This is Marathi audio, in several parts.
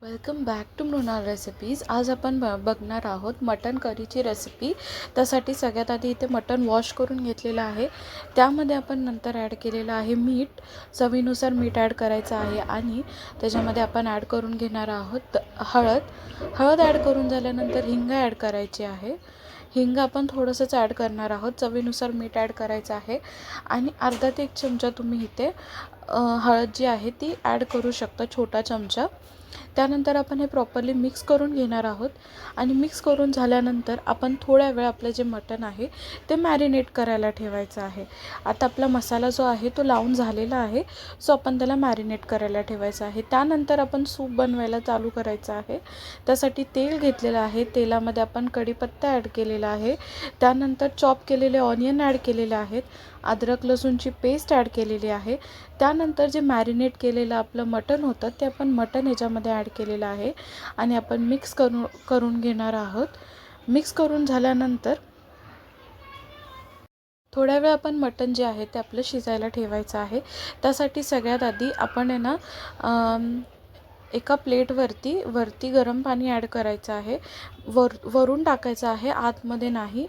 Welcome back to Mrinal recipes. आज आपण बघणार आहोत मटन करीची रेसिपी। त्यासाठी सगळ्यात आधी इथे मटन वॉश करून घेतलेलं आहे। त्यामध्ये आपण नंतर ॲड केलेलं आहे मीठ, चवीनुसार मीठ ॲड करायचं आहे आणि त्याच्यामध्ये आपण ॲड करून घेणार आहोत हळद ॲड करून झाल्यानंतर हिंग ॲड करायची आहे। हिंग आपण थोडंसंच ॲड करणार आहोत। चवीनुसार मीठ ॲड करायचं आहे आणि अर्धा ते 1 चमचा तुम्ही इथे हळद जी आहे ती ॲड करू शकता, छोटा चमचा। त्यानंतर आपण हे प्रॉपरली मिक्स करून घेणार आहोत आणि मिक्स करून झाल्यानंतर आपण थोड्या वेळ आपलं जे मटन आहे ते मॅरिनेट करायला ठेवायचं आहे। आता आपला मसाला जो आहे तो लावून झालेला आहे, सो आपण त्याला मॅरिनेट करायला ठेवायचं आहे। त्यानंतर आपण सूप बनवायला चालू करायचं आहे। त्यासाठी तेल घेतलेलं आहे, तेलामध्ये आपण कढीपत्ता ॲड केलेला आहे, त्यानंतर चॉप केलेले ऑनियन ॲड केलेले आहेत, अद्रक लसूणची पेस्ट ॲड केलेली आहे। त्यानंतर जे मॅरिनेट केलेलं आपलं मटन होतं ते आपण मटन ह्याच्यामध्ये ॲड केलेलं आहे आणि आपण मिक्स करून घेणार आहोत। मिक्स करून झाल्यानंतर थोड्या वेळ आपण मटन जे आहे ते आपलं शिजायला ठेवायचं आहे। त्यासाठी सगळ्यात आधी आपण आहे ना एका प्लेटवरती गरम पाणी ॲड करायचं आहे, वरून टाकायचं आहे, आतमध्ये नाही।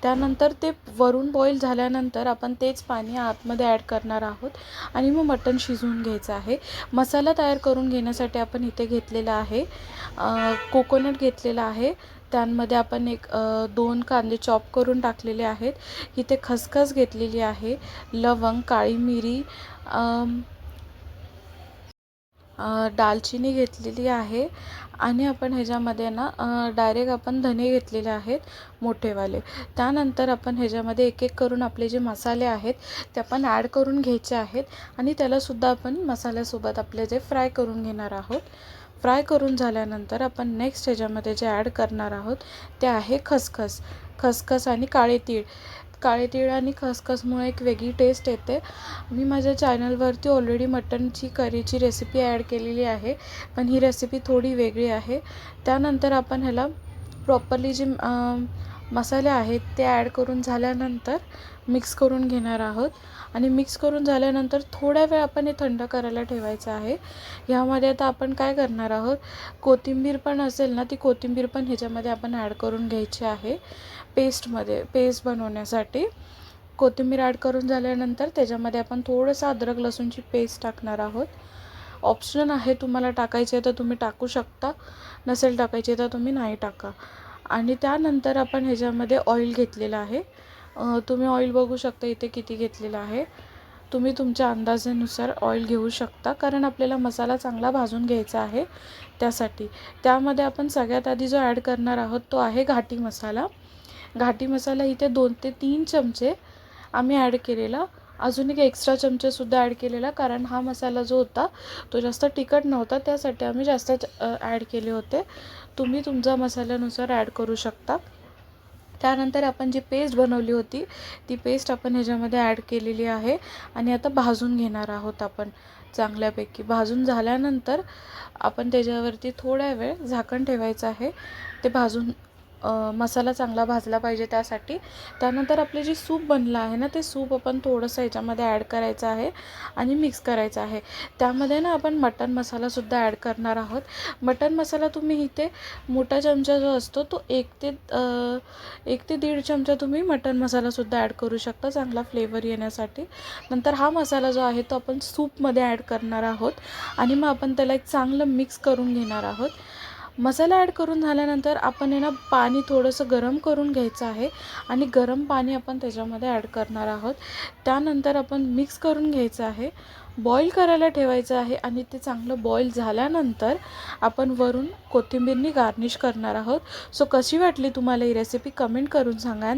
त्यानंतर ते वरून बॉईल झाल्यानंतर आपण तेच पाणी आतमध्ये ॲड करणार आहोत आणि मग मटण शिजवून घ्यायचं आहे। मसाला तयार करून घेण्यासाठी आपण इथे घेतलेला आहे कोकोनट घेतलेला आहे, त्यामध्ये आपण 2 कांदे चॉप करून टाकलेले आहेत। इथे खसखस घेतलेली आहे, लवंग, काळी मिरी, दालचिनी घेतलेली आहे आणि आपण ह्याच्यामध्ये ना डायरेक्ट आपण धने घेतलेले आहेत मोठेवाले। त्यानंतर आपण ह्याच्यामध्ये एक एक करून आपले जे मसाले आहेत ते आपण ॲड करून घ्यायचे आहेत आणि त्यालासुद्धा आपण मसाल्यासोबत आपले जे फ्राय करून घेणार आहोत। फ्राय करून झाल्यानंतर आपण नेक्स्ट ह्याच्यामध्ये जे ॲड करणार आहोत ते आहे खसखस आणि काळे तीळ आणि खसखसमुळे एक वेगळी टेस्ट येते। मी माझ्या चॅनलवरती ऑलरेडी मटनची करीची रेसिपी ॲड केलेली आहे, पण ही रेसिपी थोडी वेगळी आहे। त्यानंतर आपण ह्याला प्रॉपरली जे मसाले आहेत ते ॲड करून झाल्यानंतर मिक्स करून घेणार आहोत आणि मिक्स करून झाल्यानंतर थोड्या वेळ आपण हे थंड करायला ठेवायचं आहे। ह्यामध्ये आता आपण काय करणार आहोत, कोथिंबीर पण असेल ना, ती कोथिंबीर पण ह्याच्यामध्ये आपण ॲड करून घ्यायची आहे। पेस्ट बनवण्यासाठी कोथिंबीर ॲड करून झाल्यानंतर त्याच्यामध्ये आपण थोडंसं अद्रक लसूणची पेस्ट टाकणार आहोत। ऑप्शनल आहे, तुम्हाला टाकायचे तर तुम्ही टाकू शकता, नसेल टाकायचे तर तुम्ही नाही टाका। आणि त्यानंतर आपण ह्याच्यामध्ये ऑइल घेतलेलं आहे, तुम्ही ऑइल बघू शकता इथे किती घेतलेलं आहे। तुम्ही तुमच्या अंदाजानुसार ऑइल घेऊ शकता, कारण आपल्याला मसाला चांगला भाजून घ्यायचा आहे त्यासाठी। त्यामध्ये आपण सगळ्यात आधी जो ॲड करणार आहोत तो आहे घाटी मसाला। घाटी मसाला इथे 2 ते 3 चमचे आम्ही ॲड केलेला, अजून एक एक्स्ट्रा चमचेसुद्धा ॲड केलेला, कारण हा मसाला जो होता तो जास्त तिखट नव्हता, त्यासाठी आम्ही जास्त ॲड केले होते। तुम्ही तुमच्या मसाल्यानुसार ॲड करू शकता। त्यानंतर आपण जी पेस्ट बनवली होती ती पेस्ट आपण ह्याच्यामध्ये ॲड केलेली आहे आणि आता भाजून घेणार आहोत आपण चांगल्यापैकी। भाजून झाल्यानंतर आपण त्याच्यावरती थोड्या वेळ झाकण ठेवायचं आहे, ते मसाला चांगला भाजला पाहिजे त्यासाठी। त्यानंतर आपले जे सूप बनलं आहे ना, ते सूप आपण थोडंसं ह्याच्यामध्ये ॲड करायचं आहे आणि मिक्स करायचं आहे। त्यामध्ये ना आपण मटन मसालासुद्धा ॲड करणार आहोत। मटन मसाला तुम्ही इथे मोठा चमचा जो असतो तो 1 ते 1.5 चमचा तुम्ही मटन मसालासुद्धा ॲड करू शकता, चांगला फ्लेवर येण्यासाठी। नंतर हा मसाला जो आहे तो आपण सूपमध्ये ॲड करणार आहोत आणि मग आपण त्याला एक चांगलं मिक्स करून घेणार आहोत। मसाला ॲड करून झाल्यानंतर आपण ना पाणी थोडंसं गरम करून घ्यायचं आहे आणि गरम पाणी आपण त्याच्यामध्ये ॲड करणार आहोत। त्यानंतर आपण मिक्स करून घ्यायचं आहे, बॉईल करायला ठेवायचं आहे आणि ते चांगलं बॉईल झाल्यानंतर आपण वरून कोथिंबीरनी गार्निश करणार आहोत। सो कशी वाटली तुम्हाला ही रेसिपी कमेंट करून सांगा।